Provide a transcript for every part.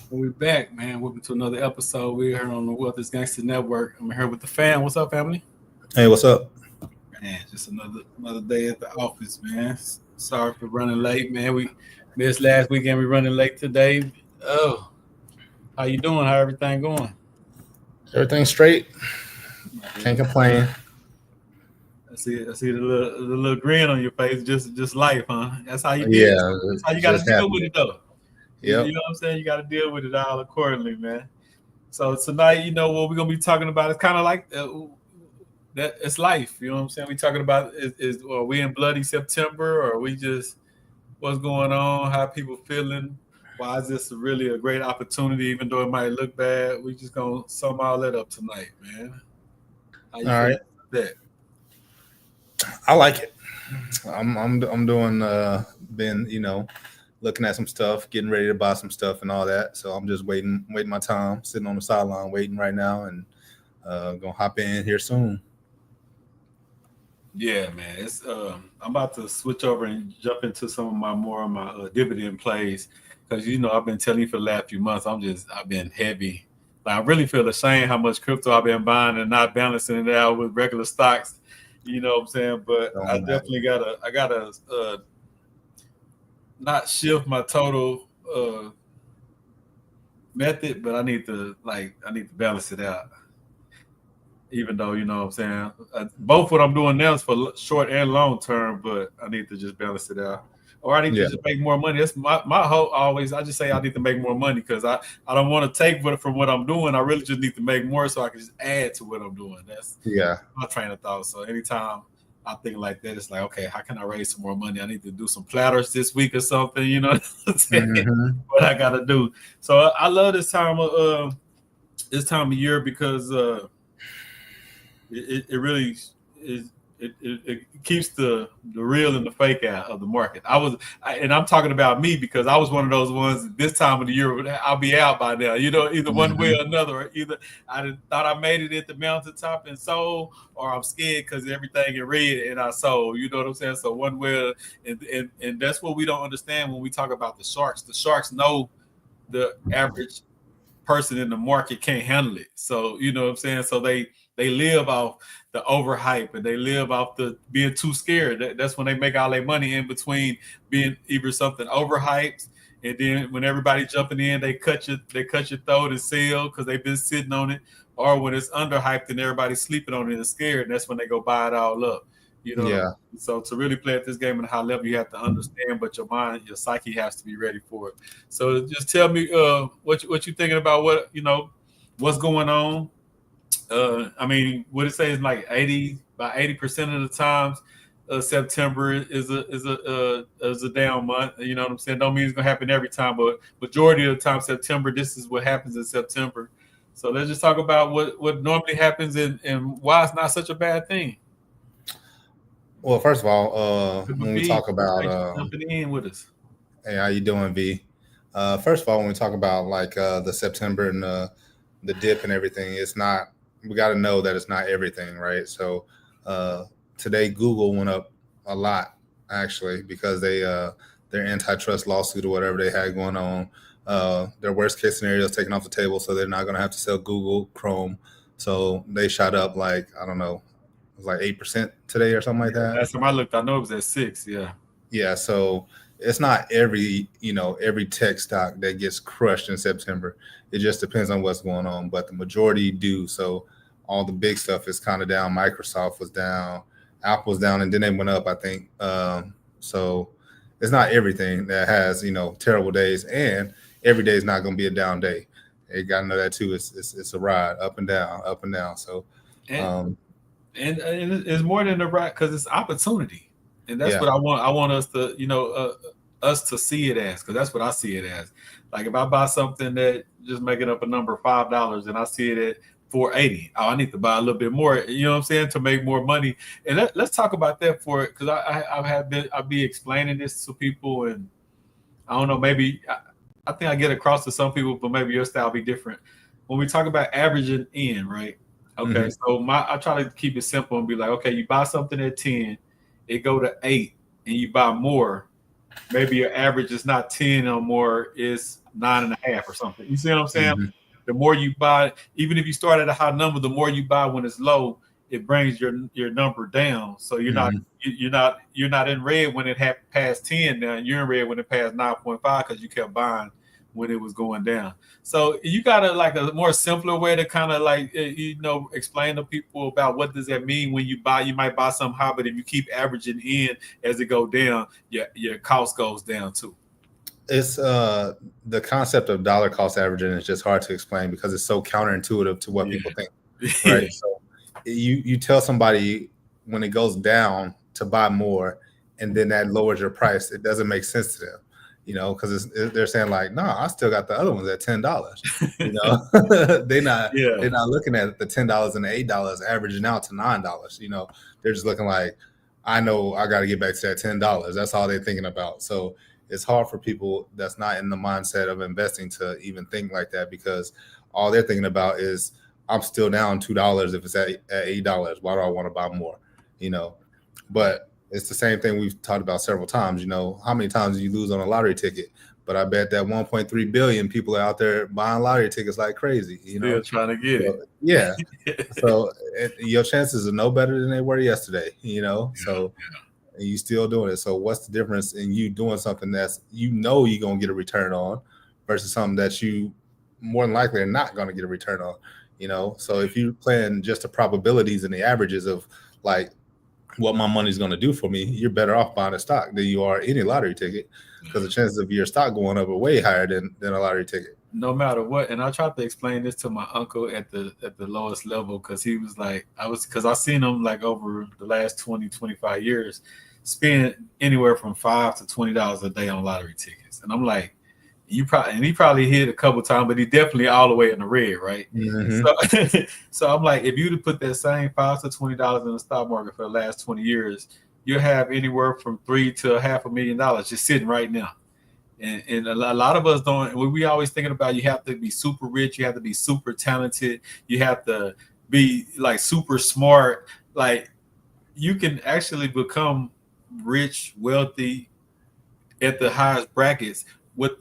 We're back, man. Welcome to another episode. We're here on the Wealthy Gangster Network. I'm here with the fam. What's up, family? Hey, what's up? Man, just another day at the office, man. Sorry for running late, man. We missed last weekend. We running late today. Oh, how you doing? How everything going? Everything straight? Can't complain. I see the little grin on your face. Just life, huh? That's how you deal. Yeah, That's how you got to just deal happy. with it, though. You Yep. know what I'm saying? You got to deal with it all accordingly, man. So tonight, what we're gonna be talking about is kind of like that. It's life. You know what I'm saying? We talking about is are we in bloody September, or are we just what's going on? How people feeling? Why is this really a great opportunity, even though it might look bad? We just gonna sum all that up tonight, man. How you All feeling right. about that? I like it. I'm doing been looking at some stuff, getting ready to buy some stuff and all that. So I'm just waiting my time, sitting on the sideline waiting right now, and gonna hop in here soon. Yeah, man. It's I'm about to switch over and jump into some of my more of my dividend plays because I've been telling you for the last few months I've been heavy. Like I really feel ashamed how much crypto I've been buying and not balancing it out with regular stocks. You know what I'm saying? But I Don't matter. definitely gotta not shift my total uh, method, but I need to balance it out. Even though what I'm saying, both what I'm doing now is for short and long term, but I need to just balance it out, or I need to Yeah, just make more money. That's my hope always. I just say I need to make more money because I don't want to take from what I'm doing. I really just need to make more so I can just add to what I'm doing. That's yeah, my train of thought. So anytime I think like that, it's like, okay, how can I raise some more money? I need to do some platters this week or something. You know what I'm saying? hmm What I gotta do. So I love this time of year because it really is it keeps the real and the fake out of the market. And I'm talking about me because I was one of those ones this time of the year. I'll be out by now, either one way hmm or another. Or either thought I made it at the mountaintop and sold, or I'm scared because everything in red and I sold. You know what I'm saying? So one way, and that's what we don't understand when we talk about the sharks. The sharks know the average person in the market can't handle it. So you know what I'm saying. So they live off the overhype and they live off the being too scared. That's when they make all their money in between being either something overhyped and then when everybody jumping in, they cut your throat and sell because they've been sitting on it, or when it's underhyped and everybody's sleeping on it and scared, and that's when they go buy it all up. You know what I'm yeah. so to really play at this game at a high level, you have to understand, but your mind, your psyche has to be ready for it. So just tell me what you thinking about what's going on. I mean, what it says like 80% of the times, September is a down month. You know what I'm saying? Don't mean it's gonna happen every time, but majority of the time, September. This is what happens in September. So let's just talk about what normally happens and why it's not such a bad thing. Well, first of all, Triple when we B, talk about appreciate you jumping in with us. hey, how you doing, V? First of all, when we talk about like the September and the dip and everything, it's not. We got to know that it's not everything, right? So uh, today, Google went up a lot actually because their antitrust lawsuit or whatever they had going on. Their worst case scenario is taken off the table, so they're not going to have to sell Google Chrome. So they shot up like I don't know, it was like 8% today or something like Yeah, that. last time I looked, I know it was at 6. Yeah. Yeah, so it's not every tech stock that gets crushed in September. It just depends on what's going on, but the majority do. So all the big stuff is kind of down. Microsoft was down, Apple was down, and then they went up. I think so. It's not everything that has terrible days, and every day is not going to be a down day. You got to know that too. It's a ride up and down, up and down. So And um, and it's more than the right because it's opportunity, and that's yeah, what I want us to us to see it as, because that's what I see it as. Like if I buy something that just making up a number $5 and I see it at 480, oh, I need to buy a little bit more. You know what I'm saying, to make more money. And let's talk about that for it because I'll be explaining this to people, and I don't know, maybe I think I get across to some people, but maybe your style be different. When we talk about averaging in, right? Okay, hmm so I try to keep it simple and be like, okay, you buy something at 10, it go to 8, and you buy more. maybe your average is not 10 no more, it's 9.5 or something. You see what I'm saying? Mm-hmm. The more you buy, even if you start at a high number, the more you buy when it's low, it brings your number down. So Mm-hmm. you're not in red when it had passed 10 now. You're in red when it passed 9.5 because you kept buying when it was going down. So you got to like a more simpler way to kind of like explain to people about what does that mean when you buy. You might buy some high, but if you keep averaging in as it go down, your cost goes down too. It's the concept of dollar cost averaging is just hard to explain because it's so counterintuitive to what Yeah. people think, right? So you tell somebody when it goes down to buy more, and then that lowers your price. It doesn't make sense to them, because they're saying like, "Nah, I still got the other ones at $10." They're not looking at the $10 and the $8 averaging out to $9. They're just looking like, I know I got to get back to that $10. That's all they're thinking about. So it's hard for people that's not in the mindset of investing to even think like that because all they're thinking about is I'm still down $2 if it's at $8. Why do I want to buy more? But it's the same thing we've talked about several times. How many times do you lose on a lottery ticket? But I bet that 1.3 billion people are out there buying lottery tickets like crazy. Still trying to get it. Yeah. So your chances are no better than they were yesterday. So. And you still doing it. So what's the difference in you doing something that's you're gonna get a return on versus something that you more than likely are not gonna get a return on? So if you're playing just the probabilities and the averages of like what my money's gonna do for me, you're better off buying a stock than you are any lottery ticket because the chances of your stock going up are way higher than a lottery ticket. No matter what. And I tried to explain this to my uncle at the lowest level because he was like, I seen him like over the last 20, 25 years spend anywhere from $5 to $20 a day on lottery tickets. And I'm like, he probably hit a couple times, but he definitely all the way in the red, right? Mm-hmm. So I'm like, if you'd put that same $5 to $20 in the stock market for the last 20 years, you'll have anywhere from $3 to $500,000 just sitting right now. And a lot of us don't. We always thinking about you have to be super rich, you have to be super talented, you have to be like super smart. Like you can actually become rich, wealthy at the highest brackets with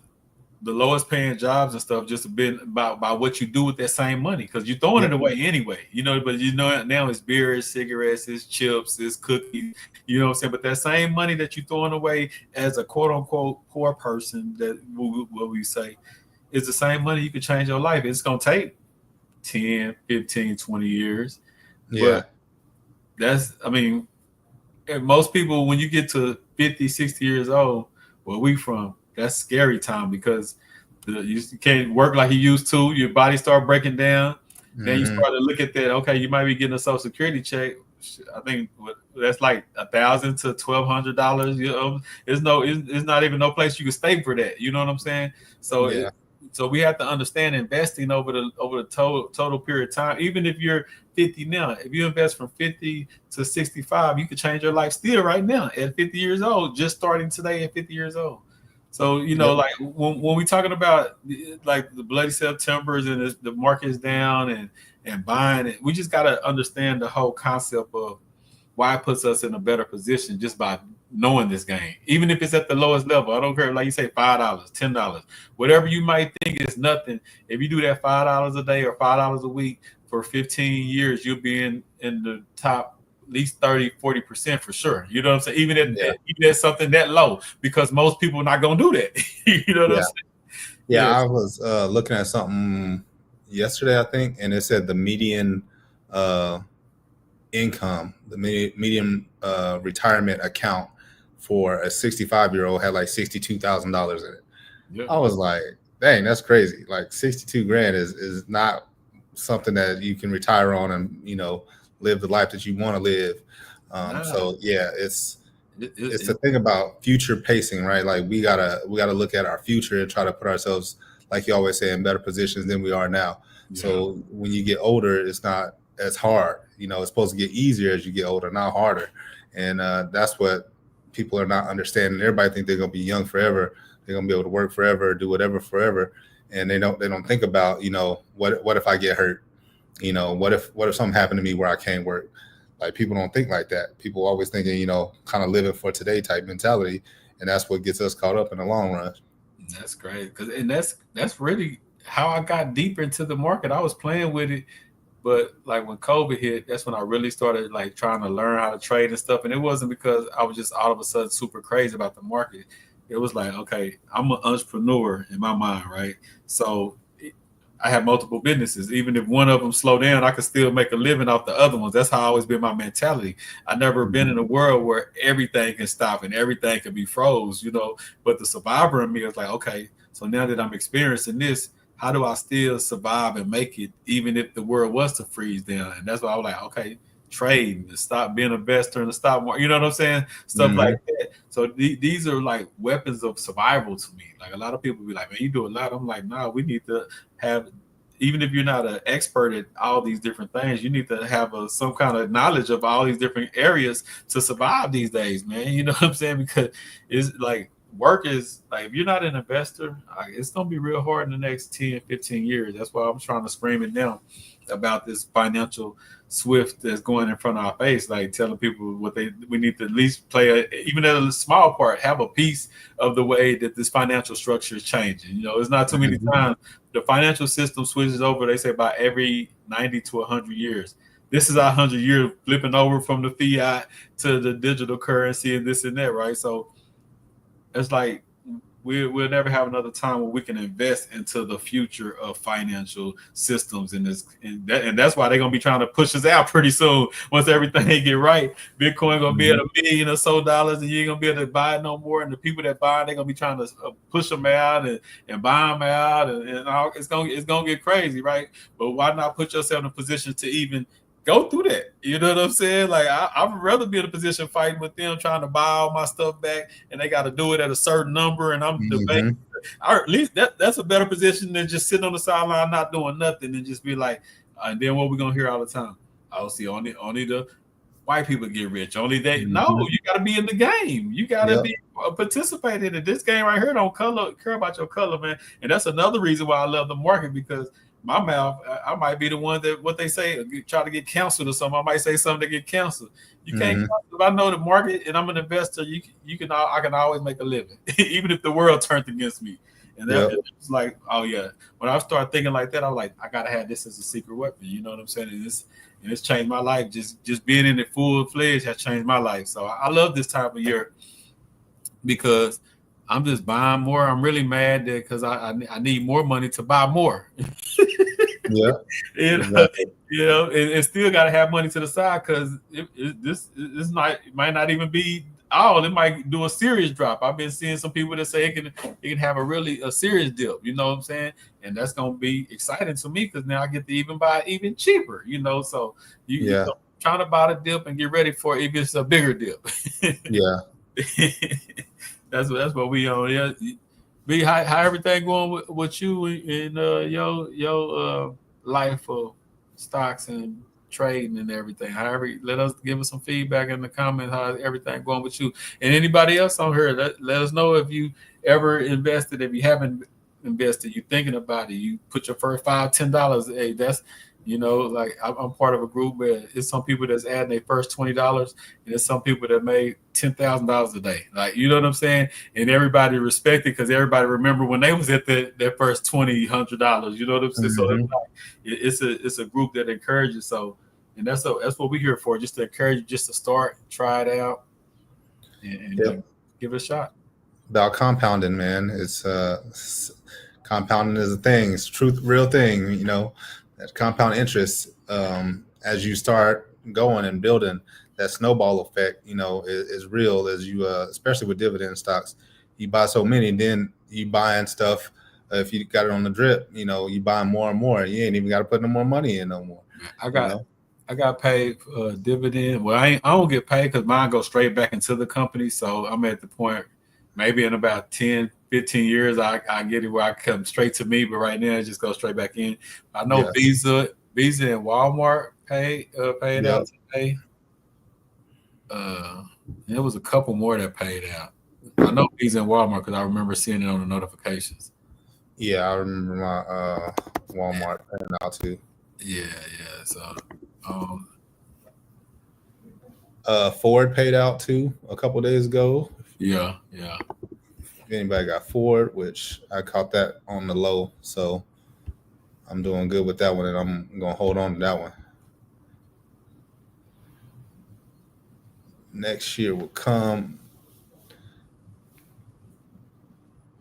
the lowest paying jobs and stuff, just been about by what you do with that same money because you're throwing it away anyway, but now it's beer, it's cigarettes, it's chips, it's cookies, you know what I'm saying? But that same money that you're throwing away as a quote unquote poor person, that what we say is the same money you can change your life. It's gonna take 10, 15, 20 years. Yeah. But and most people, when you get to 50, 60 years old, where we from, that's scary time because you can't work like you used to. Your body start breaking down. Mm-hmm. Then you start to look at that. Okay, you might be getting a Social Security check. I think that's like $1,000 to $1,200. It's not even no place you can stay for that. You know what I'm saying? So So we have to understand investing over the total period of time. Even if you're 50 now, if you invest from 50 to 65, you can change your life still right now at 50 years old, just starting today at 50 years old. So, like when we're talking about like the bloody Septembers and the market is down and buying it, we just got to understand the whole concept of why it puts us in a better position just by knowing this game, even if it's at the lowest level. I don't care, like you say, $5, $10, whatever you might think is nothing. If you do that $5 a day or $5 a week for 15 years, you'll be in the top at least 30-40% for sure. You know what I'm saying? Even at something that low, because most people are not gonna do that. You know what I'm saying? Yeah, I was looking at something yesterday, I think, and it said the median income, the median retirement account for a 65-year-old had like $62,000 in it. Yeah. I was like, dang, that's crazy. Like 62 grand is not something that you can retire on and live the life that you want to live. So yeah, it's the thing about future pacing, right? Like we gotta look at our future and try to put ourselves, like you always say, in better positions than we are now. Yeah. So when you get older, it's not as hard. It's supposed to get easier as you get older, not harder. And that's what people are not understanding. Everybody think they're gonna be young forever. They're gonna be able to work forever, do whatever forever, and they don't think about what if I get hurt? What if something happened to me where I can't work? Like people don't think like that. People always thinking kind of living for today type mentality, and that's what gets us caught up in the long run. That's great, and that's really how I got deeper into the market. I was playing with it, but like when COVID hit, that's when I really started like trying to learn how to trade and stuff. And it wasn't because I was just all of a sudden super crazy about the market. It was like, okay, I'm an entrepreneur in my mind, right? So I have multiple businesses. Even if one of them slow down, I can still make a living off the other ones. That's how always been my mentality. I never been in a world where everything can stop and everything can be froze, you know. But the survivor in me is like, okay, so now that I'm experiencing this, how do I still survive and make it, even if the world was to freeze down? And that's why I was like, okay, trade and stop being an investor in the stock market. You know what I'm saying? Stuff like that. So these are like weapons of survival to me. Like a lot of people be like, man, you do a lot. I'm like, nah, we need to have, even if you're not an expert at all these different things, you need to have some kind of knowledge of all these different areas to survive these days, man. You know what I'm saying? Because it's like work is like, if you're not an investor, it's going to be real hard in the next 10, 15 years. That's why I'm trying to scream it down about this financial swift that's going in front of our face, like telling people we need to at least play even at a small part, have a piece of the way that this financial structure is changing. You know, it's not too many times the financial system switches over. They say about every 90 to 100 years. This is our 100 years flipping over from the fiat to the digital currency and this and that, right? So it's like we'll never have another time where we can invest into the future of financial systems in this, and that's why they're gonna be trying to push us out pretty soon. Once everything get right, Bitcoin gonna be at $1 million or so, and you ain't gonna be able to buy it no more. And the people that buy it, they're gonna be trying to push them out and buy them out, and all, it's gonna get crazy, right? But why not put yourself in a position to even go through that? You know what I'm saying? Like I would rather be in a position fighting with them, trying to buy all my stuff back, and they got to do it at a certain number, and I'm debating. Or at least that's a better position than just sitting on the sideline not doing nothing and just be like, and then what we gonna hear all the time? Oh, see, only the white people get rich. Only they. No, you got to be in the game. You got to be participating in it. This game right here don't care about your color, man. And that's another reason why I love the market, because my mouth, I might be the one that what they say, try to get canceled or something. I might say something to get canceled. You can't. If I know the market and I'm an investor, I can always make a living, even if the world turned against me. And that's like, oh yeah. When I start thinking like that, I'm like, I gotta have this as a secret weapon. You know what I'm saying? And it's changed my life. Just being in it full fledged has changed my life. So I love this time of year because I'm just buying more. I'm really mad that because I need more money to buy more. You know, and still got to have money to the side because this might not even be all. It might do a serious drop. I've been seeing some people that say it can have a serious dip. You know what I'm saying? And that's gonna be exciting to me because now I get to even buy even cheaper. You know, so you're trying to buy the dip and get ready for it if it's a bigger dip. That's what we on. Yeah. B, how everything going with you in your life of stocks and trading and everything? Give us some feedback in the comments how everything going with you and anybody else on here. Let us know if you ever invested. If you haven't invested, you thinking about it. You put your first $5-10. Hey, that's. You know, like I'm part of a group where it's some people that's adding their first $20, and there's some people that made $10,000 a day. Like, you know what I'm saying? And everybody respected because everybody remember when they was at their first $100. You know what I'm saying? So it's a group that encourages. So, and that's what we're here for, just to encourage you, just to start, try it out, and give it a shot. About compounding, man. It's compounding is a thing. It's truth, real thing. You know. That compound interest, as you start going and building, that snowball effect, you know, is real. As you, especially with dividend stocks, you buy so many, then you buying stuff. If you got it on the drip, you know, you buy more and more. You ain't even got to put no more money in no more. I got paid dividend. Well, I don't get paid because mine goes straight back into the company. So I'm at the point, maybe in about 10, 15 years, I get it where I come straight to me, but right now it just goes straight back in. I know Visa and Walmart paid out today. There was a couple more that paid out. I know Visa and Walmart because I remember seeing it on the notifications. Yeah, I remember my Walmart paying out too. Yeah. So Ford paid out too a couple days ago. Yeah, yeah. If anybody got Ford, which I caught that on the low, so I'm doing good with that one, and I'm gonna hold on to that one. Next year will come.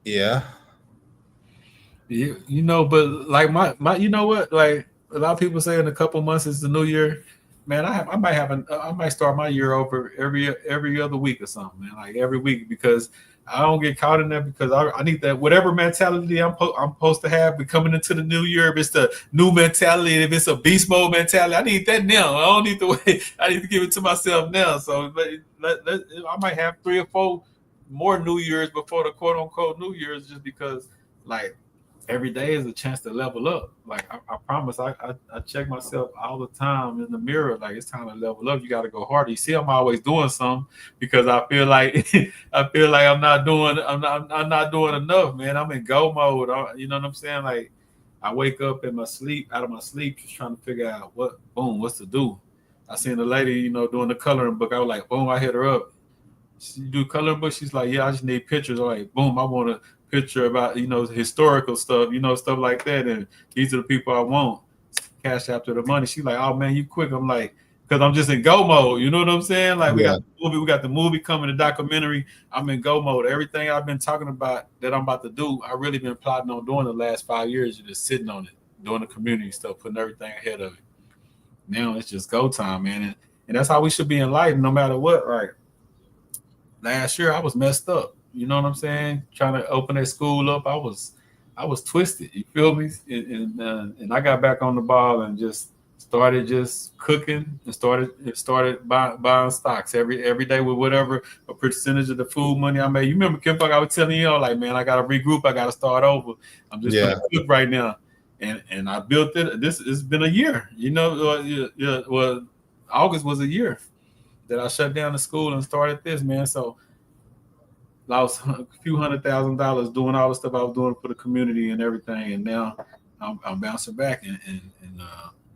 Yeah, You know, but like my you know what? Like a lot of people say in a couple months is the new year. Man, I might have I might start my year over every other week or something, man. Like every week because I don't get caught in that because I need that whatever mentality I'm supposed to have be coming into the new year. If it's the new mentality, if it's a beast mode mentality, I need that now. I don't need to wait. I need to give it to myself now. So I might have 3 or 4 more New Years before the quote unquote New Year's just because like every day is a chance to level up. Like I promise, I check myself all the time in the mirror. Like it's time to level up. You got to go harder. You see, I'm always doing something because I feel like I feel like I'm not doing enough, man. I'm in go mode. You know what I'm saying? Like I wake up in my sleep, out of my sleep, just trying to figure out what's to do. I seen the lady, doing the coloring book. I was like, boom, I hit her up. She do coloring book. She's like, yeah, I just need pictures. I'm like, boom, I want a picture about historical stuff, stuff like that. And these are the people I want. Cash after the money. She's like, oh man, you quick. I'm like, because I'm just in go mode. You know what I'm saying? Like yeah, we got the movie coming, the documentary. I'm in go mode. Everything I've been talking about that I'm about to do, I really been plotting on doing the last 5 years. You're just sitting on it, doing the community stuff, putting everything ahead of it. Now it's just go time, man. And that's how we should be in life, no matter what, right? Last year I was messed up. You know what I'm saying? Trying to open that school up, I was twisted. You feel me? And I got back on the ball and just started just cooking and started buying stocks every day with whatever a percentage of the food money I made. You remember Kim Fuck? I was telling you, like, man, I got to regroup. I got to start over. I'm just gonna yeah, cook right now, and I built it. This it's been a year. Well, August was a year that I shut down the school and started this, man. So lost a few $100,000 doing all the stuff I was doing for the community and everything, and now I'm bouncing back and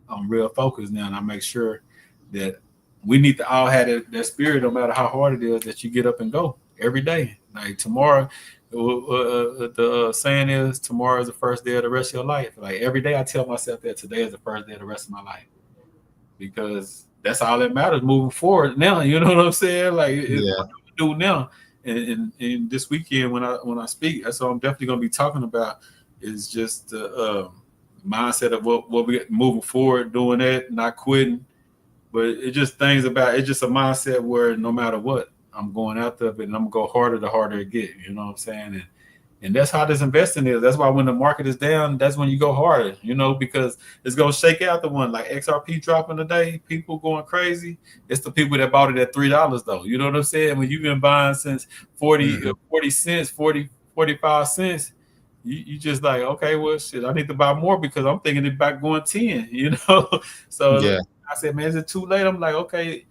I'm real focused now, and I make sure that we need to all have that spirit, no matter how hard it is, that you get up and go every day. Like tomorrow, the saying is tomorrow is the first day of the rest of your life. Like every day, I tell myself that today is the first day of the rest of my life because that's all that matters moving forward. Now, you know what I'm saying? Like yeah, what do we do now? And this weekend when I speak, that's what I'm definitely going to be talking about is just the mindset of what we moving forward, doing that, not quitting. But it just things about it's just a mindset where no matter what, I'm going after it and I'm gonna go harder the harder it get. You know what I'm saying? And that's how this investing is. That's why when the market is down, that's when you go harder, because it's gonna shake out the one like XRP dropping today, people going crazy. It's the people that bought it at $3 though. You know what I'm saying? When you've been buying since 40, hmm 40 cents, 40, 45 cents, you just like, okay, well shit, I need to buy more because I'm thinking about going 10. So yeah, I said, man, is it too late? I'm like, okay,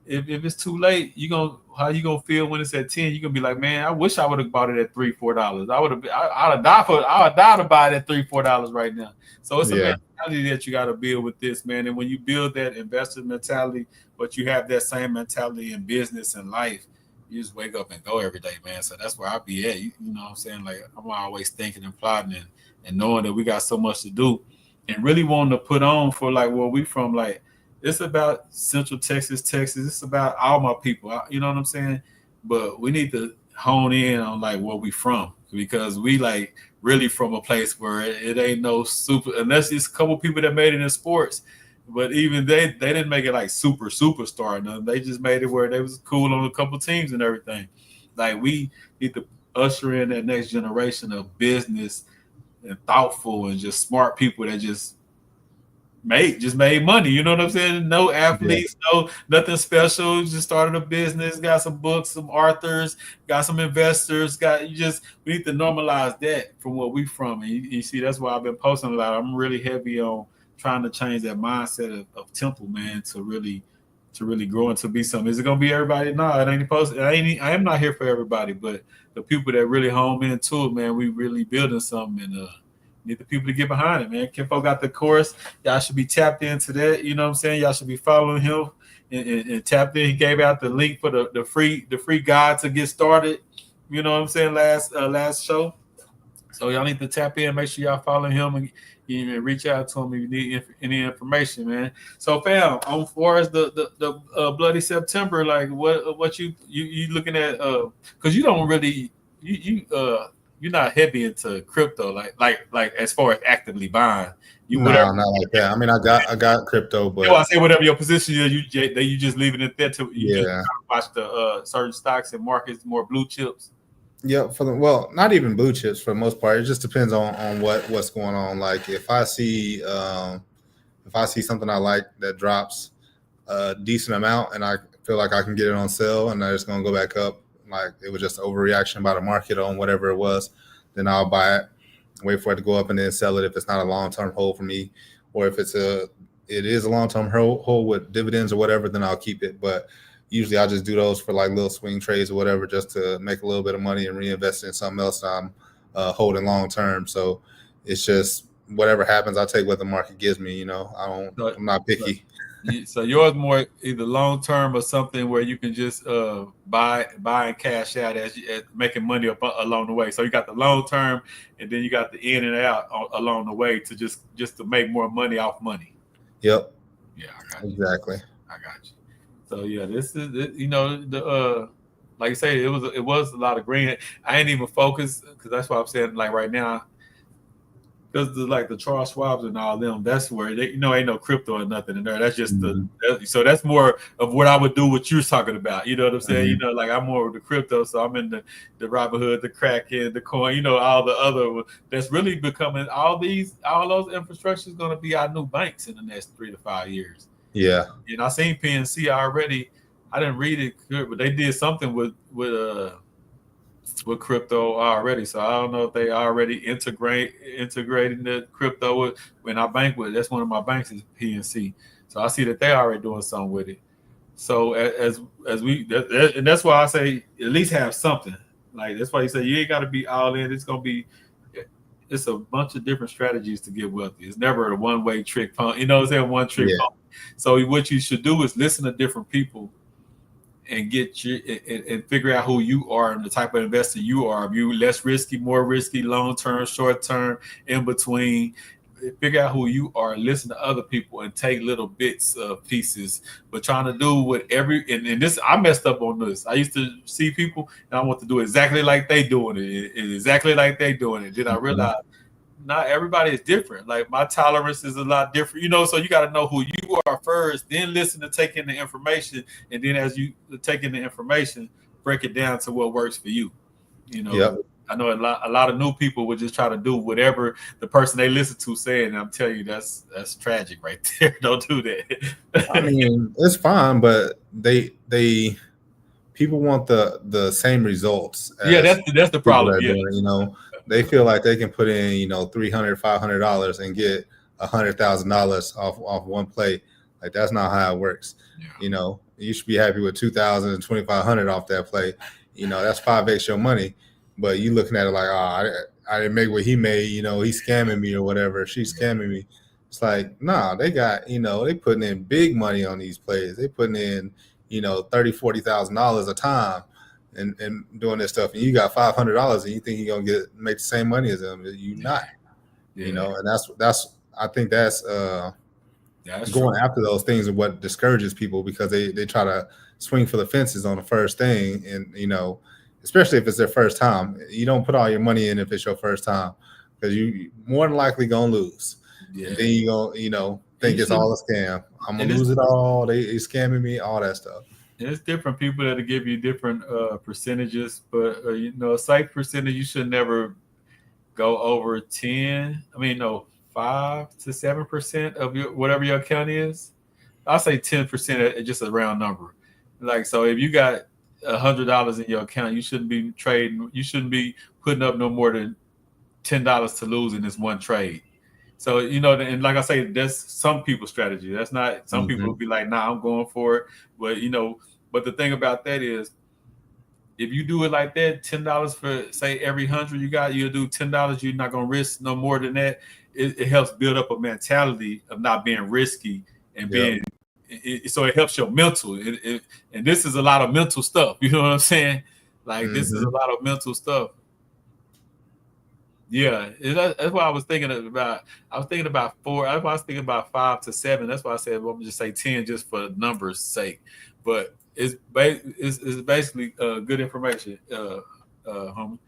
if it's too late, how you gonna feel when it's at 10? You're gonna be like, man, I wish I would have bought it at $3, $4. I'd have died for it. I would die to buy it at $3, $4 right now. So it's a yeah, mentality that you gotta build with this, man. And when you build that investor mentality, but you have that same mentality in business and life, you just wake up and go every day, man. So that's where I be at. You know what I'm saying? Like I'm always thinking and plotting and knowing that we got so much to do and really wanting to put on for like where we from, like it's about Central Texas, Texas. It's about all my people. You know what I'm saying? But we need to hone in on like where we from because we like really from a place where it ain't no super unless it's a couple people that made it in sports. But even they didn't make it like superstar. No, they just made it where they was cool on a couple teams and everything. Like we need to usher in that next generation of business and thoughtful and just smart people that just made money. You know what I'm saying? No yeah, athletes, no nothing special. Just started a business, got some books, some authors, got some investors. We need to normalize that from where we from. And you see, that's why I've been posting a lot. I'm really heavy on trying to change that mindset of Temple, man, to really grow and to be something. Is it gonna be everybody? No, it ain't supposed. I am not here for everybody, but the people that really home into it, man, we really building something and need the people to get behind it, man. Kimpo got the course. Y'all should be tapped into that. You know what I'm saying? Y'all should be following him. and tapped in. He gave out the link for the free guide to get started. You know what I'm saying? Last show. So y'all need to tap in. Make sure y'all follow him and reach out to him if you need any information, man. So, fam, on far as the Bloody September, like what you looking at? Because you don't really you're not heavy into crypto, like as far as actively buying. Not like that. I mean, I got crypto, but I say whatever your position is, you just leaving it there to just watch the certain stocks and markets, more blue chips. Yeah, not even blue chips for the most part. It just depends on what's going on. Like if I see something I like that drops a decent amount and I feel like I can get it on sale and it's gonna go back up, like it was just an overreaction by the market on whatever it was, then I'll buy it, wait for it to go up and then sell it if it's not a long-term hold for me, or if it is a long-term hold with dividends or whatever, then I'll keep it. But usually I just do those for like little swing trades or whatever, just to make a little bit of money and reinvest in something else that I'm holding long term. So it's just whatever happens, I take what the market gives me. You know, I'm not picky. So yours more either long term or something where you can just buy and cash out as making money along the way. So you got the long term, and then you got the in and out along the way to just to make more money off money. Yep. Yeah, I got you. Exactly. I got you. So yeah, this is the like you say, it was a lot of green. I ain't even focused because that's why I'm saying like right now, because the Charles Schwabs and all them, that's where they ain't no crypto or nothing in there. That's just so that's more of what I would do what you're talking about. You know what I'm saying? Mm-hmm. Like I'm more of the crypto, so I'm in the Robinhood, the Kraken, the coin, all the other that's really becoming all those infrastructures going to be our new banks in the next 3 to 5 years. Yeah. And I seen PNC already. I didn't read it, but they did something with crypto already. So I don't know if they already integrating the crypto with when I bank with. That's one of my banks is PNC. So I see that they already doing something with it. So as we and that's why I say at least have something. Like that's why you say you ain't got to be all in. It's a bunch of different strategies to get wealthy. It's never a one-way trick pony. You know what I'm saying? One trick pony. So what you should do is listen to different people and and figure out who you are and the type of investor you are. If you less risky, more risky, long-term, short-term, in between. Figure out who you are, listen to other people, and take little bits of pieces. But trying to do what and this, I messed up on this. I used to see people and I want to do exactly like they doing it, and exactly like they doing it. Then I realized not everybody is different. Like my tolerance is a lot different, so you got to know who you are first, then listen to take in the information, and then as you take in the information, break it down to what works for you. Yep. I know a lot of new people would just try to do whatever the person they listen to saying, and I'm telling you that's tragic right there. Don't do that. I mean, it's fine, but people want the same results. That's the problem. Yeah. Doing, they feel like they can put in, $300, $500 and get $100,000 off one play. Like that's not how it works. Yeah. You should be happy with $2,000 and $2,500 off that play. That's 5x your money. But you looking at it like, I didn't make what he made. He's scamming me or whatever. She's scamming me. It's like, nah, they got, they putting in big money on these plays. They putting in, $30,000, $40,000 a time. And doing this stuff, and you got $500, and you think you're gonna make the same money as them. You're not, and that's I think that's going true. After those things and what discourages people because they try to swing for the fences on the first thing, and especially if it's their first time, you don't put all your money in if it's your first time because you more than likely gonna lose. Yeah. And then you gonna think it's all a scam. I'm gonna lose it all. They scamming me, all that stuff. There's different people that'll give you different percentages, but a safe percentage you should never go over 5 to 7% of whatever your account is. I'll say 10%, just a round number. Like so, if you got $100 in your account, you shouldn't be trading. You shouldn't be putting up no more than $10 to lose in this one trade. So, and like I say, that's some people's strategy. That's not, some people will be like, nah, I'm going for it. But, but the thing about that is, if you do it like that, $10 for, say, every 100 you'll do $10, you're not going to risk no more than that. It helps build up a mentality of not being risky and being so it helps your mental. And this is a lot of mental stuff. You know what I'm saying? Like this is a lot of mental stuff. Yeah, that's what I was thinking about. I was thinking about 4. That's why I was thinking about 5 to 7. That's why I said, well, I'm just say 10 just for numbers' sake. But it's basically good information, homie.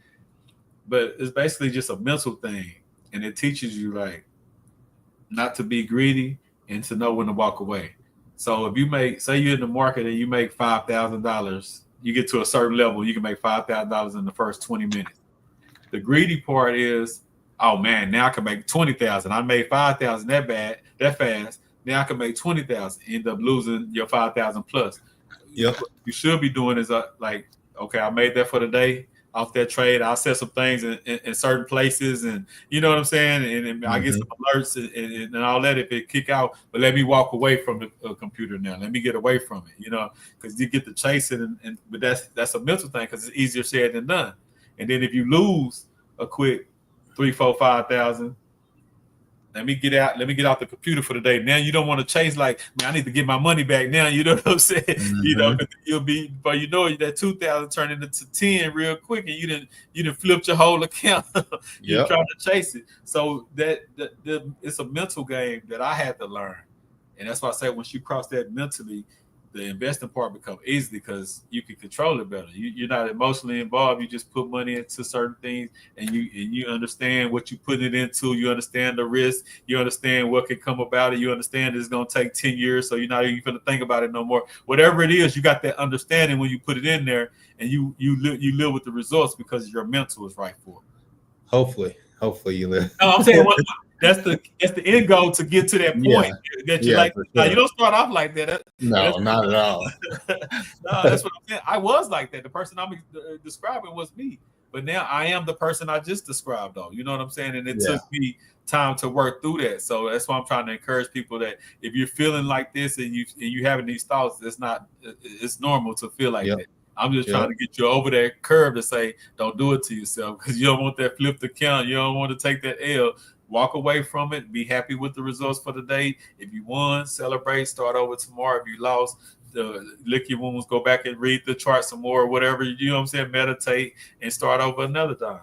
But it's basically just a mental thing, and it teaches you like not to be greedy and to know when to walk away. So if you say you're in the market and you make $5,000, you get to a certain level, you can make $5,000 in the first 20 minutes. The greedy part is, oh man, now I can make 20,000. I made 5,000 that fast. Now I can make 20,000. End up losing your 5,000 plus. Yep. What you should be doing is like, okay, I made that for the day off that trade. I'll set some things in certain places, and you know what I'm sayand I get some alerts and all that if it kick out. But let me walk away from the computer now. Let me get away from it, because you get to chase it, but that's a mental thing because it's easier said than done. And then if you lose a quick 3, 4, 5,000, let me get out the computer for the day. Now you don't want to chase like, man, I need to get my money back now. You know what I'm saying? You'll be, but that 2,000 turned into 10 real quick, and you didn't flip your whole account. You're trying to chase it. So that it's a mental game that I had to learn, and that's why I say once you cross that mentally, the investing part becomes easy because you can control it better. You're not emotionally involved. You just put money into certain things, and you understand what you put it into. You understand the risk. You understand what can come about it. You understand it's going to take 10 years, so you're not even going to think about it no more. Whatever it is, you got that understanding when you put it in there, and you live with the results because your mental is right for it. Hopefully you live. No, I'm saying that's the end goal to get to that point that you like. Sure. You don't start off like that. No, not at all. No, that's what I'm saying. I was like that. The person I'm describing was me, but now I am the person I just described. Though, you know what I'm saying? And it took me time to work through that. So that's why I'm trying to encourage people that if you're feeling like this and you having these thoughts, it's normal to feel like that. I'm just trying to get you over that curve to say, don't do it to yourself because you don't want that flip account. You don't want to take that L. Walk away from it. Be happy with the results for the day. If you won, celebrate. Start over tomorrow. If you lost, lick your wounds. Go back and read the chart some more, whatever. You know what I'm saying? Meditate and start over another time.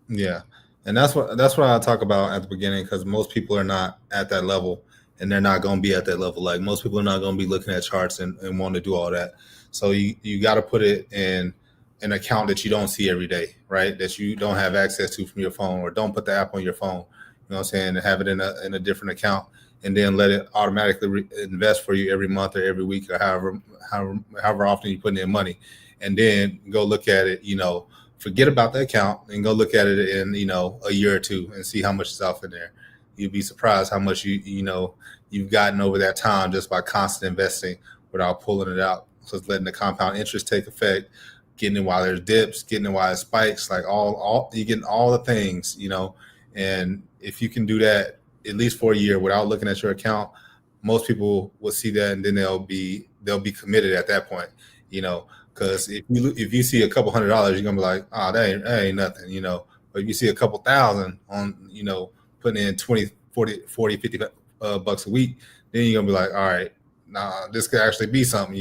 Yeah, and that's what I talk about at the beginning because most people are not at that level, and they're not going to be at that level. Like most people are not going to be looking at charts and want to do all that. So you got to put it in an account that you don't see every day, right? That you don't have access to from your phone, or don't put the app on your phone. You know what I'm saying? And have it in a different account, and then let it automatically invest for you every month or every week or however often you put in money, and then go look at it. Forget about the account and go look at it in a year or two and see how much is out in there. You'd be surprised how much you've gotten over that time just by constant investing without pulling it out. So letting the compound interest take effect, getting it while there's dips, getting it while there's spikes, like all you're getting all the things, and if you can do that at least for a year without looking at your account, most people will see that, and then they'll be committed at that point, because if you see a couple $100, you're gonna be like, oh, that ain't nothing, But if you see a couple thousand on, putting in 20, 40, 50 bucks a week, then you're gonna be like, all right, nah, this could actually be something,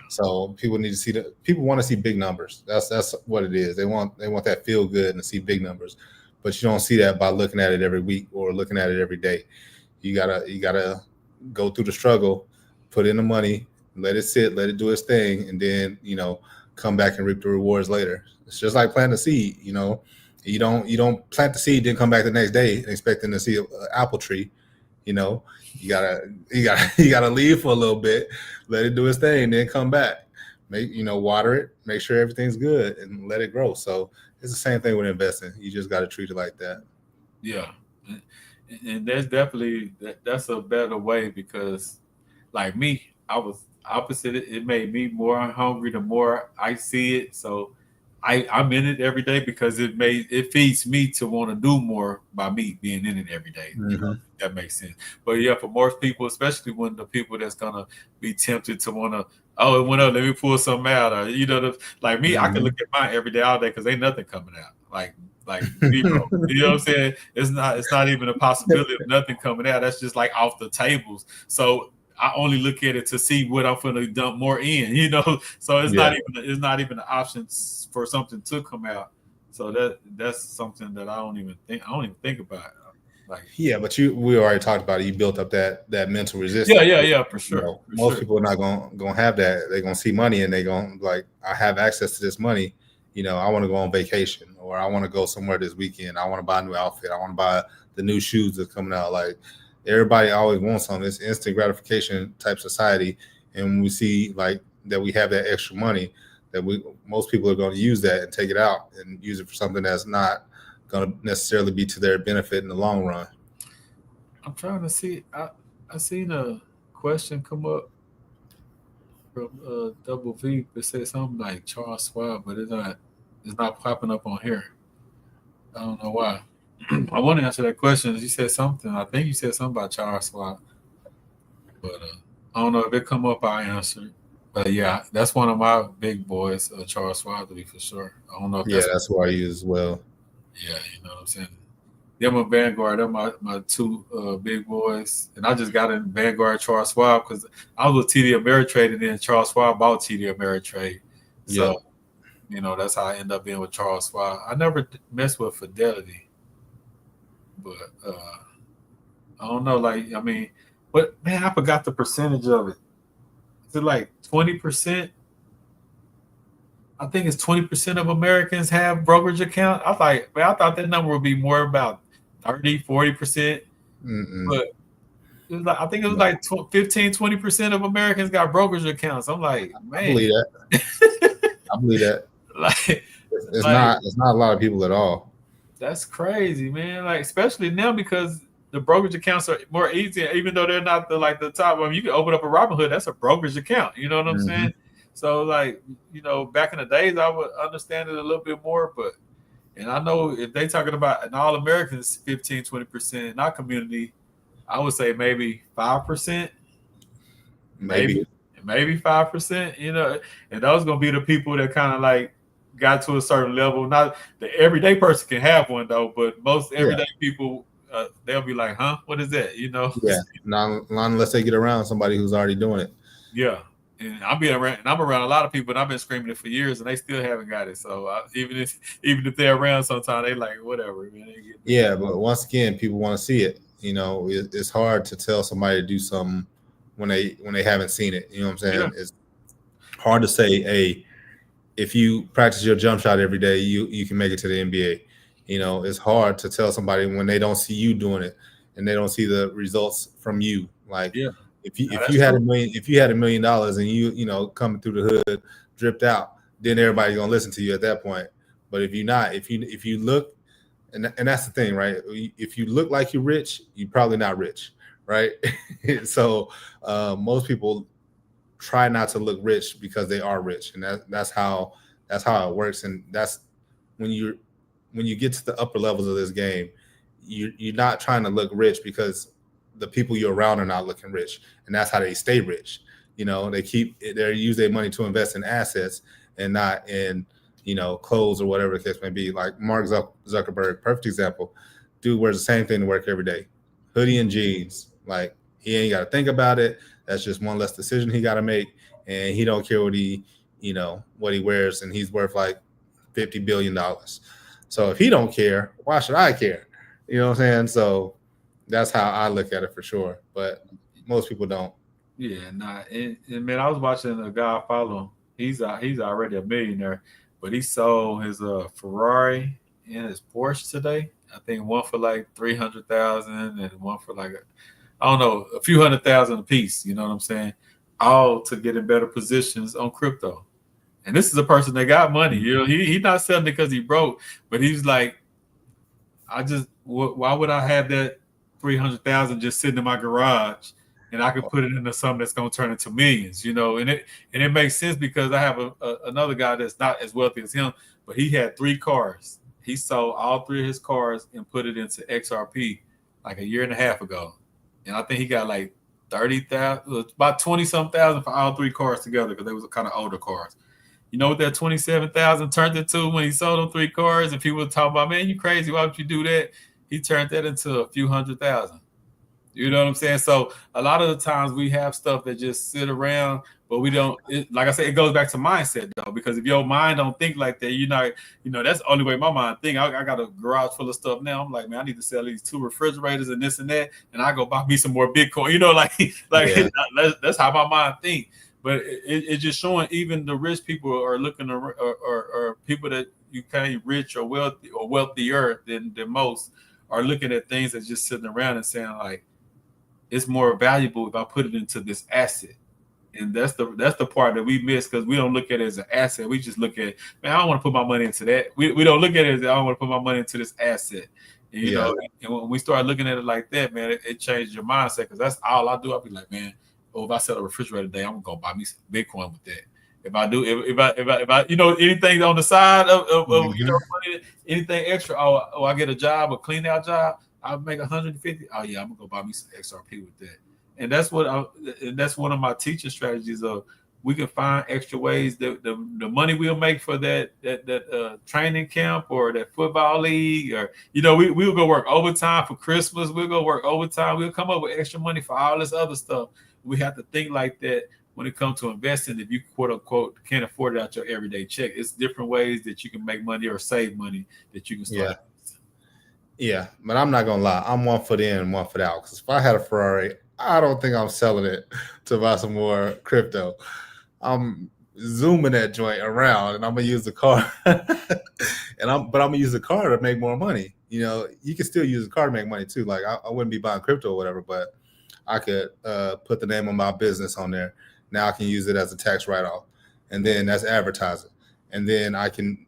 So people need to see people want to see big numbers. That's what it is. They want that feel good and see big numbers. But you don't see that by looking at it every week or looking at it every day. You gotta go through the struggle, put in the money, let it sit, let it do its thing, and then come back and reap the rewards later. It's just like planting a seed. You don't plant the seed, then come back the next day expecting to see an apple tree. You gotta leave for a little bit, let it do its thing, then come back. Water it, make sure everything's good, and let it grow. So it's the same thing with investing. You just got to treat it like that. Yeah, and that's definitely that's a better way because, like me, I was opposite. It made me more hungry the more I see it. So I'm in it every day because it feeds me to want to do more by me being in it every day. Mm-hmm. That makes sense. But yeah, for most people, especially when the people that's gonna be tempted to want to, it went up, let me pull something out, or like me, I can look at mine every day, all day, because ain't nothing coming out. Like zero. You know what I'm saying? It's not even a possibility of nothing coming out. That's just like off the tables. So I only look at it to see what I'm going to dump more in, So it's not even an option for something to come out. So that's something that I don't even think about. Like, yeah, but we already talked about it. You built up that mental resistance. Yeah, for sure. Most people are not gonna have that. They're gonna see money and they're gonna like, I have access to this money. I want to go on vacation, or I want to go somewhere this weekend. I want to buy a new outfit. I want to buy the new shoes that's coming out. Like, everybody always wants something. It's instant gratification type society, and when we see like that we have that extra money, that most people are going to use that and take it out and use it for something that's not going to necessarily be to their benefit in the long run. I'm trying to see. I seen a question come up from Double V. It said something like Charles Schwab, but it's not popping up on here. I don't know why. I want to answer that question. You said something. I think you said something about Charles Schwab, but I don't know if it come up. I answered. But yeah, that's one of my big boys, Charles Schwab, to be for sure. I don't know if that's who I use as well. Yeah, you know what I'm saying. Them are Vanguard. They're my two big boys, and I just got in Vanguard Charles Schwab because I was with TD Ameritrade, and then Charles Schwab bought TD Ameritrade. So, that's how I end up being with Charles Schwab. I never messed with Fidelity, but I don't know. Like, I mean, but man, I forgot the percentage of it. Is it like 20%? I think it's 20% of Americans have brokerage account. I thought that number would be more about 30, 40%. But it was like, I think it was like 15, 20% of Americans got brokerage accounts. I'm like, man. I believe that. I believe that. Like, it's not a lot of people at all. That's crazy, man. Like, especially now because the brokerage accounts are more easy, even though they're not the top. I mean, you can open up a Robinhood. That's a brokerage account. You know what I'm saying? So, like, back in the days, I would understand it a little bit more. And I know if they talking about an all Americans 15, 20% in our community, I would say maybe 5%. Maybe 5%, and those going to be the people that kind of like got to a certain level. Not the everyday person can have one, though, but most everyday people, they'll be like, huh, what is that? Yeah, not unless they get around somebody who's already doing it. Yeah. And I'm around a lot of people, and I've been screaming it for years, and they still haven't got it. So even if they're around, sometimes they like whatever, man. Yeah, but once again, people want to see it. It's hard to tell somebody to do something when they haven't seen it. You know what I'm saying? Yeah. It's hard to say, hey, if you practice your jump shot every day, you can make it to the NBA. It's hard to tell somebody when they don't see you doing it and they don't see the results from you. Like, yeah. If you had $1 million and you coming through the hood dripped out, then everybody's gonna listen to you at that point. But if you're not, if you look, and that's the thing, right? If you look like you're rich, you're probably not rich, right? So most people try not to look rich because they are rich, and that's how it works. And that's when you get to the upper levels of this game, you're not trying to look rich because the people you're around are not looking rich, and that's how they stay rich. They use their money to invest in assets and not in clothes or whatever the case may be. Like Mark Zuckerberg, perfect example. Dude wears the same thing to work every day, hoodie and jeans. Like, he ain't got to think about it. That's just one less decision he got to make, and he don't care what he wears, and he's worth like $50 billion. So if he don't care, why should I care? You know what I'm saying? So that's how I look at it for sure, but most people don't. Yeah, nah. And man, I was watching a guy I follow. He's already a millionaire, but he sold his Ferrari and his Porsche today. I think one for like $300,000 and one for like a few $100,000 a piece. You know what I'm saying? All to get in better positions on crypto. And this is a person that got money. He's not selling it because he broke, but he's like, why would I have that $300,000 just sitting in my garage, and I could put it into something that's going to turn into millions, and it makes sense because I have another guy that's not as wealthy as him, but he had 3 cars. He sold all 3 of his cars and put it into XRP like a year and a half ago, and I think he got like 30,000, about 20-something thousand for all 3 cars together because they was kind of older cars. You know what that 27,000 turned into when he sold them 3 cars, and people were talking about, man, you crazy? Why would you do that? He turned that into a few $100,000. You know what I'm saying? So a lot of the times we have stuff that just sit around, but we don't. Like I said, it goes back to mindset though, because if your mind don't think like that, you're not. That's the only way my mind think. I got a garage full of stuff now. I'm like, man, I need to sell these 2 refrigerators and this and that, and I go buy me some more Bitcoin. Yeah. That's how my mind think. But it's just showing even the rich people are looking or people that you kind of rich or wealthy or wealthier than most are looking at things that's just sitting around and saying like it's more valuable if I put it into this asset. And that's the part that we miss because we don't look at it as an asset. We just look at, man, I don't want to put my money into that. We don't look at it as I don't want to put my money into this asset. And, Yeah. and when we start looking at it like that, man, it changes your mindset because that's all I do. I'll be like, man, if I sell a refrigerator today, I'm gonna buy me some Bitcoin with that. If I do, if I anything on the side of money, anything extra, I get a job, a clean out job, I'll make 150. Oh yeah, I'm gonna go buy me some XRP with that. And that's one of my teaching strategies of we can find extra ways that the money we'll make for that training camp or that football league or we'll go work overtime for Christmas, we'll go work overtime, we'll come up with extra money for all this other stuff. We have to think like that when it comes to investing. If you quote unquote can't afford it out your everyday check, it's different ways that you can make money or save money that you can start. Yeah, but I'm not gonna lie, I'm 1 foot in, 1 foot out. Because if I had a Ferrari, I don't think I'm selling it to buy some more crypto. I'm zooming that joint around, and I'm gonna use the car, but I'm gonna use the car to make more money. You can still use the car to make money too. Like I wouldn't be buying crypto or whatever, but I could put the name of my business on there. Now I can use it as a tax write-off, and then that's advertising, and then I can.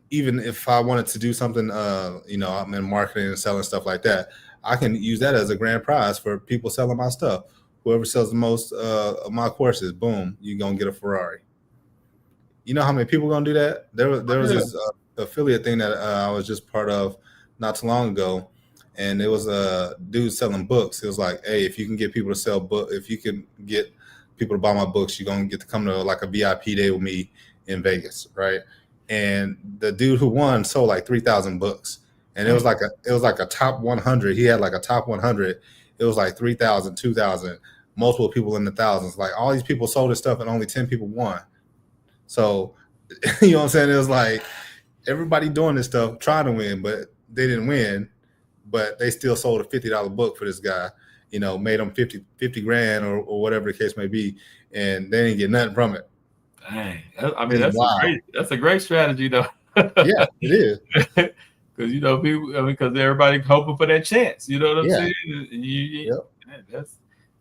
Even if I wanted to do something, I'm in marketing and selling stuff like that, I can use that as a grand prize for people selling my stuff. Whoever sells the most of my courses, boom, you're going to get a Ferrari. You know how many people are going to do that? There was this affiliate thing that I was just part of not too long ago, and it was a dude selling books. It was like, hey, if you can get people to sell books, if you can get people to buy my books, you're going to get to come to like a VIP day with me in Vegas, right? And the dude who won sold like 3,000 books, and it was like a top 100. He had like a top 100. It was like 3,000, 2,000, multiple people in the thousands. Like all these people sold his stuff, and only 10 people won. So, you know what I'm saying? It was like everybody doing this stuff trying to win, but they didn't win. But they still sold a $50 book for this guy. Made them 50 grand or whatever the case may be, and they didn't get nothing from it. Dang. That's a great strategy though. Yeah, it is. Because people, because everybody hoping for that chance. You know what I'm saying?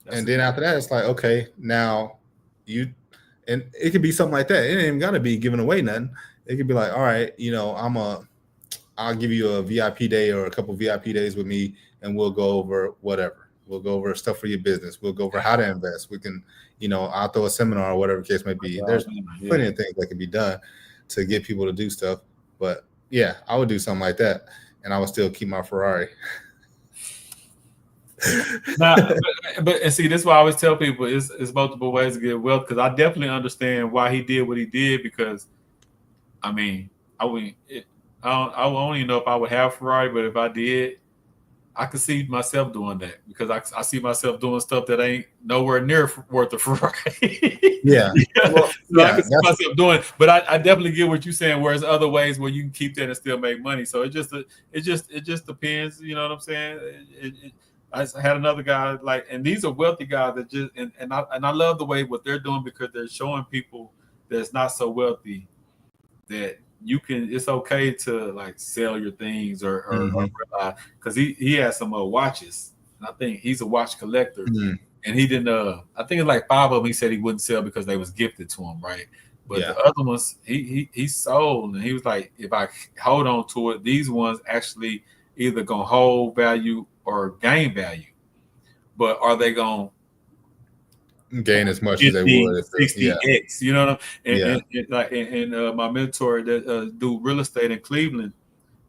And then after that, it's like, okay, now and it could be something like that. It ain't even gotta be giving away nothing. It could be like, all right, I'll give you a VIP day or a couple of VIP days with me, and we'll go over whatever. We'll go over stuff for your business. We'll go over how to invest. We can, I'll throw a seminar or whatever the case may be. There's plenty of things that can be done to get people to do stuff. But yeah, I would do something like that, and I would still keep my Ferrari. But see, this is why I always tell people it's multiple ways to get wealth, because I definitely understand why he did what he did. Because I don't even know if I would have a Ferrari, but if I did, I could see myself doing that, because I see myself doing stuff that ain't nowhere near worth a Ferrari. Yeah. Well, I can see myself doing, but I definitely get what you're saying. Whereas other ways where you can keep that and still make money. So it just depends. You know what I'm saying? I had another guy and these are wealthy guys that just and I love the way what they're doing, because they're showing people that's not so wealthy that you can, it's okay to like sell your things or because he has some watches. And I think he's a watch collector, and he didn't. I think it's like 5 of them. He said he wouldn't sell because they was gifted to him, right? But the other ones he sold, and he was like, if I hold on to it, these ones actually either gonna hold value or gain value. But are they gonna gain as much as they would 60x, you know what I mean? And my mentor that do real estate in Cleveland,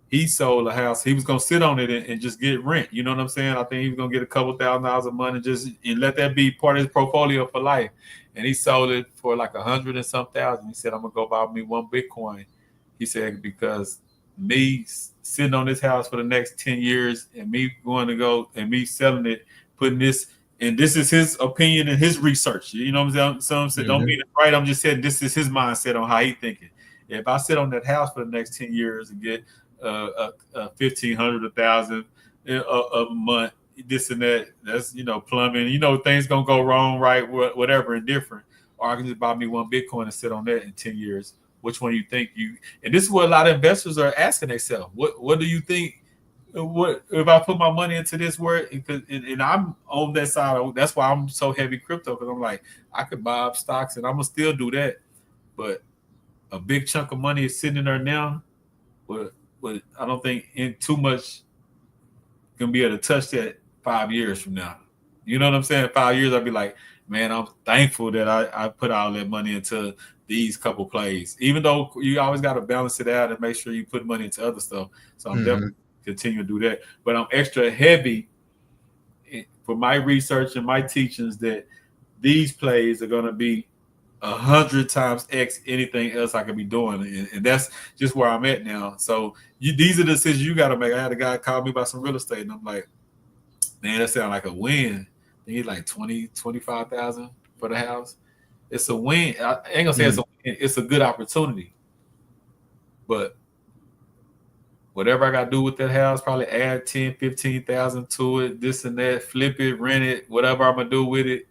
he sold a house. He was gonna sit on it and just get rent. You know what I'm saying? I think he was gonna get a couple $1,000s a month and let that be part of his portfolio for life. And he sold it for like 100 and some thousand. He said, "I'm gonna go buy me 1 Bitcoin." He said, because me sitting on this house for the next 10 years and me going to go and me selling it putting this, and this is his opinion and his research. You know what I'm saying? Some said don't mean it's right. I'm just saying this is his mindset on how he thinking. If I sit on that house for the next 10 years and get 1,500, 1,000 a month, this and that, that's plumbing. Things gonna go wrong, right? Whatever, and different. Or I can just buy me one Bitcoin and sit on that in 10 years. Which one you think you? And this is what a lot of investors are asking themselves. What do you think? What if I put my money into this word? And I'm on that side. That's why I'm so heavy crypto, because I'm like, I could buy up stocks and I'm gonna still do that. But a big chunk of money is sitting in there now. But I don't think in too much gonna be able to touch that 5 years from now. You know what I'm saying? 5 years, I'd be like, man, I'm thankful that I put all that money into these couple plays, even though you always got to balance it out and make sure you put money into other stuff. So I'm definitely continue to do that. But I'm extra heavy for my research and my teachings that these plays are going to be 100 times X anything else I could be doing. And that's just where I'm at now. So these are the decisions you got to make. I had a guy call me about some real estate, and I'm like, man, that sounds like a win. They need like 20, 25,000 for the house. It's a win. I ain't gonna say it's a win. It's a good opportunity. But whatever I gotta do with that house, probably add 10, 15,000 to it, this and that, flip it, rent it, whatever I'm gonna do with it,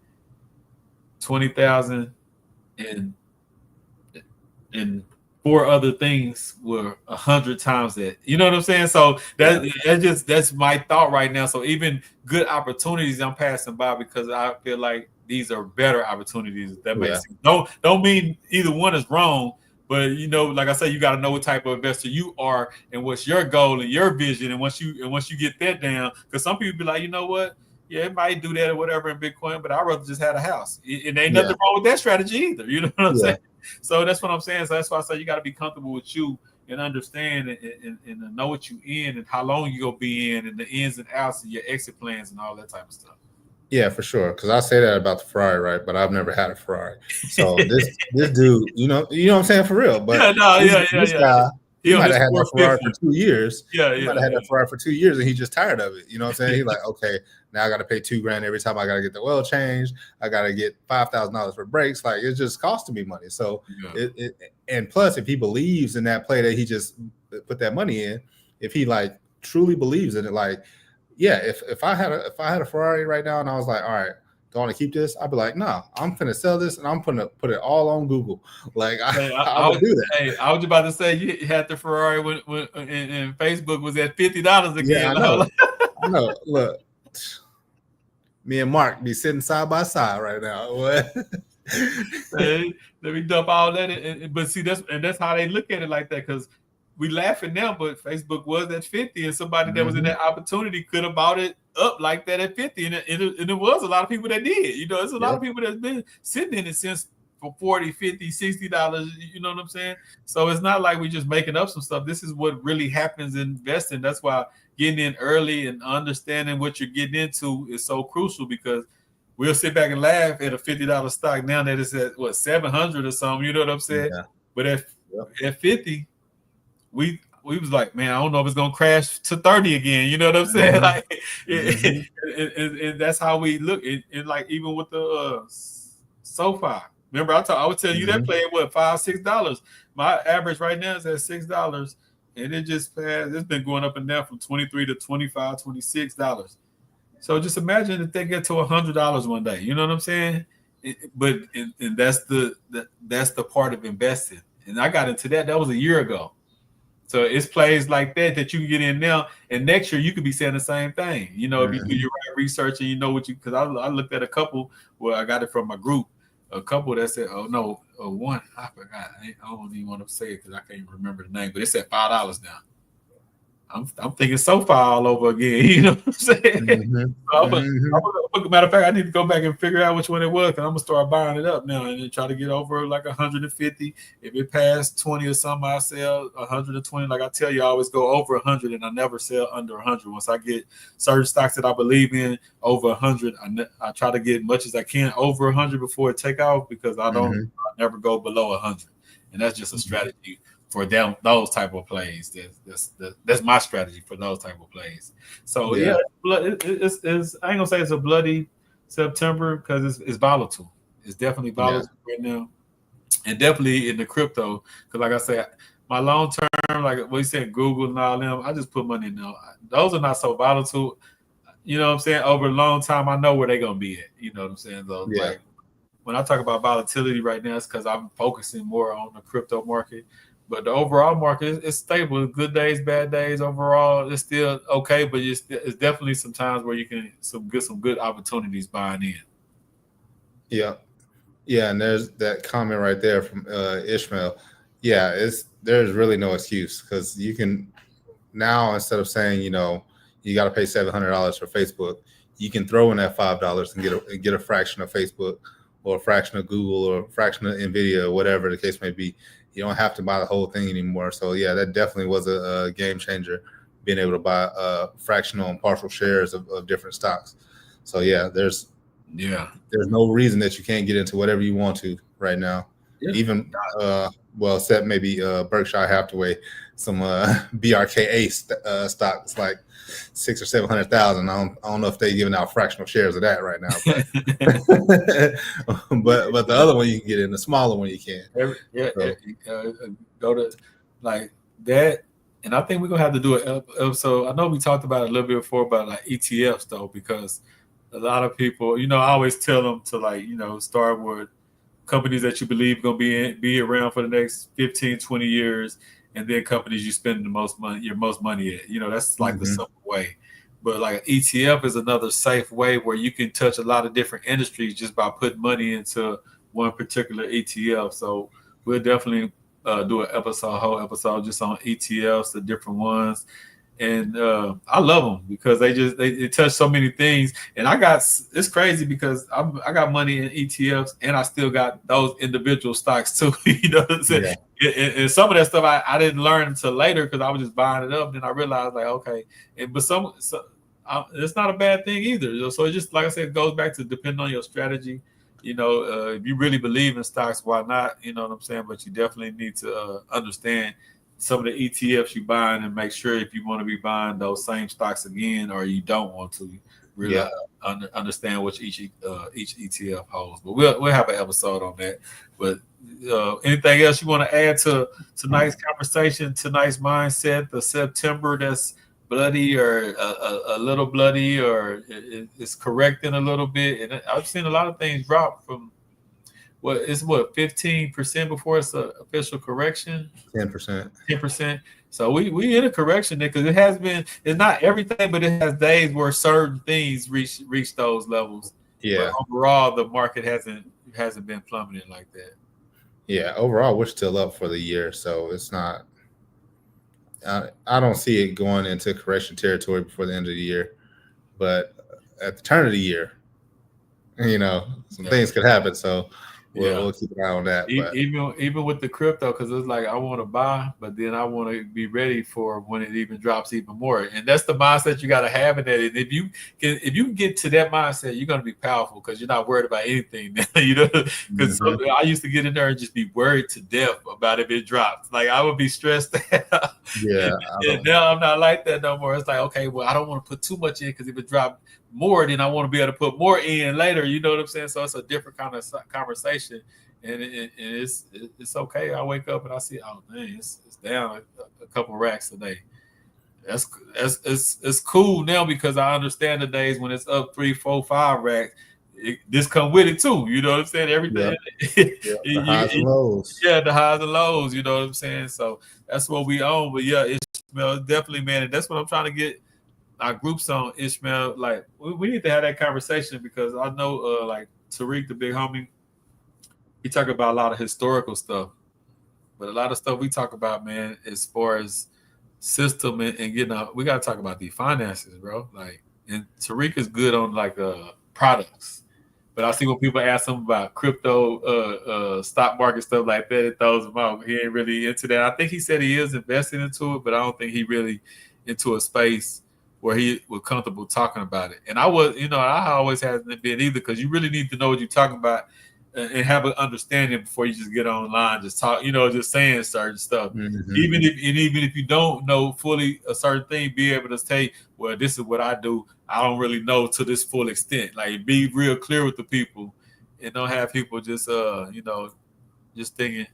20,000 and 4 other things were 100 times that. You know what I'm saying? So that's my thought right now. So even good opportunities I'm passing by because I feel like these are better opportunities. That makes sense. Don't mean either one is wrong, but like I said, you got to know what type of investor you are and what's your goal and your vision. And once you get that down, because some people be like, you know what? Yeah, it might do that or whatever in Bitcoin, but I'd rather just have a house. And ain't nothing wrong with that strategy either. You know what I'm saying? So that's what I'm saying. So that's why I say you got to be comfortable with you and understand and know what you in and how long you gonna be in and the ins and outs and your exit plans and all that type of stuff. Yeah, for sure. Because I say that about the Ferrari, right? But I've never had a Ferrari. So this dude, you know what I'm saying, for real. But this guy, he might have had that Ferrari for 2 years. He might have had that Ferrari for 2 years, and he's just tired of it. You know what I'm saying? He's like, okay, now I got to pay $2,000 every time I got to get the oil changed. I got to get $5,000 for brakes. Like, it's just costing me money. So and plus, if he believes in that play that he just put that money in, if he like truly believes in it, like. Yeah, if I had a Ferrari right now and I was like, all right, do I want to keep this? I'd be like, no, I'm gonna sell this and I'm gonna put it all on Google. Like I would do that. Hey, I was about to say you had the Ferrari when and Facebook was at $50 again. Yeah, I know. I know. Look, me and Mark be sitting side by side right now. Hey, let me dump all that. But see, that's how they look at it like that, because we laughing now, but Facebook was at 50, and somebody that was in that opportunity could have bought it up like that at 50, and it was a lot of people that did. It's a lot of people that's been sitting in it since for $40, $50, $60. You know what I'm saying? So it's not like we just making up some stuff. This is what really happens in investing. That's why getting in early and understanding what you're getting into is so crucial, because we'll sit back and laugh at a $50 stock now that it's at 700 or something. You know what I'm saying? Yeah. But at 50. We was like, man, I don't know if it's gonna crash to 30 again. You know what I'm saying? Like, and that's how we look. And like even with the SoFi, remember I would tell you that play at what, $5, $6. My average right now is at $6, and it's been going up and down from $23 to $25, $26. So just imagine if they get to $100 one day. You know what I'm saying? But that's the part of investing. And I got into that. That was a year ago. So it's plays like that you can get in now, and next year you could be saying the same thing. If you do your right research and you know what because I looked at a couple where I got it from my group, a couple that said, one, I forgot. I don't even want to say it because I can't remember the name, but it said $5 now. I'm thinking SoFi all over again. You know what I'm saying? Matter of fact, I need to go back and figure out which one it was, and I'm gonna start buying it up now and then try to get over like 150. If it passed 20 or something, I sell 120. Like I tell you, I always go over 100, and I never sell under 100. Once I get certain stocks that I believe in over 100, I try to get as much as I can over 100 before it take off, because I never go below 100, and that's just a strategy for them, those type of plays. That's my strategy for those type of plays. So yeah, it's I ain't gonna say it's a bloody September because it's volatile. It's definitely volatile right now, and definitely in the crypto. Because like I said, my long term, like we said, Google and all them, I just put money in there. Those are not so volatile. You know what I'm saying? Over a long time, I know where they're gonna be at. You know what I'm saying? Though, like when I talk about volatility right now, it's because I'm focusing more on the crypto market. But the overall market is stable. Good days, bad days. Overall, it's still okay, but it's definitely some times where you can some good opportunities buying in. Yeah, and there's that comment right there from Ishmael. Yeah, there's really no excuse because you can now, instead of saying you got to pay $700 for Facebook, you can throw in that $5 and get a fraction of Facebook or a fraction of Google or a fraction of Nvidia or whatever the case may be. You don't have to buy the whole thing anymore. So yeah, that definitely was a game changer, being able to buy fractional and partial shares of different stocks. So yeah, there's no reason that you can't get into whatever you want to right now. Yeah. Even except maybe Berkshire Hathaway, some BRKA stocks like 600,000 or 700,000. I don't know if they're giving out fractional shares of that right now, but the other one you can get in, the smaller one you can. Go to like that, and I think we're gonna have to do an episode. I know we talked about it a little bit before about like ETFs though, because a lot of people, I always tell them to start with companies that you believe going to be around for the next 15, 20 years, and then companies you spend your most money at. That's like the simple way. But like ETF is another safe way where you can touch a lot of different industries just by putting money into one particular ETF. So we'll definitely do a whole episode just on ETFs, the different ones. And I love them because they touch so many things. And it's crazy because I got money in ETFs and I still got those individual stocks too. You know what I'm saying? Yeah. And some of that stuff I didn't learn until later because I was just buying it up. Then I realized like, okay, but it's not a bad thing either. So it just, like I said, it goes back to depending on your strategy. If you really believe in stocks, why not? You know what I'm saying? But you definitely need to understand some of the ETFs you buying and make sure if you want to be buying those same stocks again or you don't want to really understand what each ETF holds. But we'll have an episode on that. But anything else you want to add to tonight's conversation, tonight's mindset, the September that's bloody or a little bloody or it's correcting a little bit? And I've seen a lot of things drop from 15% before it's an official correction? 10%. 10%. So we in a correction there because it's not everything, but it has days where certain things reach those levels. Yeah. But overall, the market hasn't been plummeting like that. Yeah, overall we're still up for the year, so it's not. I don't see it going into correction territory before the end of the year, but at the turn of the year, some things could happen. So. We'll keep an eye on that. Even with the crypto, because it's like I want to buy, but then I want to be ready for when it even drops even more. And that's the mindset you got to have in that. And if you can get to that mindset, you're going to be powerful because you're not worried about anything. Because I used to get in there and just be worried to death about if it drops. Like I would be stressed out. Yeah. and now I'm not like that no more. It's like, okay, well, I don't want to put too much in because if it drops more, then I want to be able to put more in later. You know what I'm saying? So it's a different kind of conversation, and it's okay. I wake up and I see, oh dang, it's down a couple racks today. It's cool now because I understand the days when it's up 3, 4, 5 racks. This come with it too. You know what I'm saying? Everything. The highs and lows. Yeah, the highs and lows. You know what I'm saying? So that's what we own. But yeah, Ishmael, definitely, man. And that's what I'm trying to get our groups on, Ishmael. Like we need to have that conversation because I know like Tariq, the big homie, he talk about a lot of historical stuff, but a lot of stuff we talk about, man, as far as system and getting we got to talk about the finances, bro. Like, and Tariq is good on like products, but I see when people ask him about crypto, stock market stuff like that, it throws him out. He ain't really into that. I think he said he is investing into it, but I don't think he really into a space where he was comfortable talking about it. And I was, I always hasn't been either because you really need to know what you're talking about and have an understanding before you just get online, just talk, just saying certain stuff. Mhm. Even if you don't know fully a certain thing, be able to say, well, this is what I do. I don't really know to this full extent. Like, be real clear with the people, and don't have people just just thinking,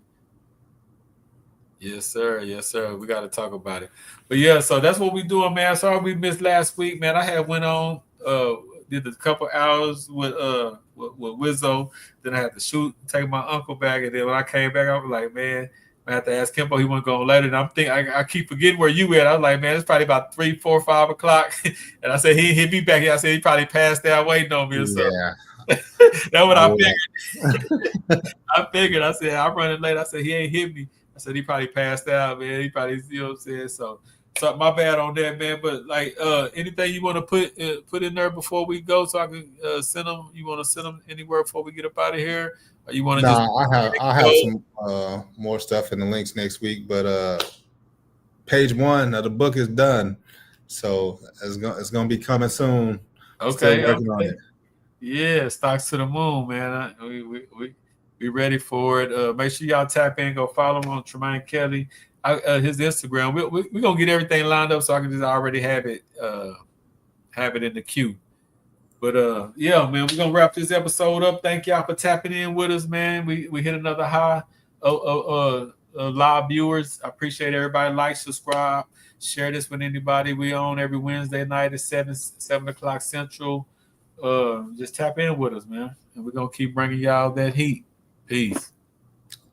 yes sir, we got to talk about it. But yeah, so that's what we doing, man. Sorry we missed last week, man. I had went on did a couple hours with Wizzo. Then I had to take my uncle back, and then when I came back, I was like, man, I have to ask Kimbo. He wasn't going later, and I'm thinking I keep forgetting where you at. I was like, man, it's probably about 3, 4, 5 o'clock, and I said he'd be back here. I said he probably passed out waiting on me or something. Yeah. That's what I figured. I figured. I said I'm running late. I said he ain't hit me. I said he probably passed out, man. He probably, what I'm saying. So my bad on that, man. But like, anything you want to put in there before we go, so I can send them. You want to send them anywhere before we get up out of here, or you want to I have some more stuff in the links next week. But page 1 of the book is done, so it's gonna be coming soon. Okay. On it. Yeah, stocks to the moon, man. We ready for it. Make sure y'all tap in, go follow him on Tremaine Kelly. His Instagram. We're gonna get everything lined up so I can just already have it in the queue. But yeah, man, we're gonna wrap this episode up. Thank y'all for tapping in with us, man. We hit another high live viewers. I appreciate everybody. Like, subscribe, share this with anybody. We on every Wednesday night at 7 o'clock Central. Just tap in with us, man, and we're gonna keep bringing y'all that heat. Peace.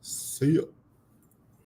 See you.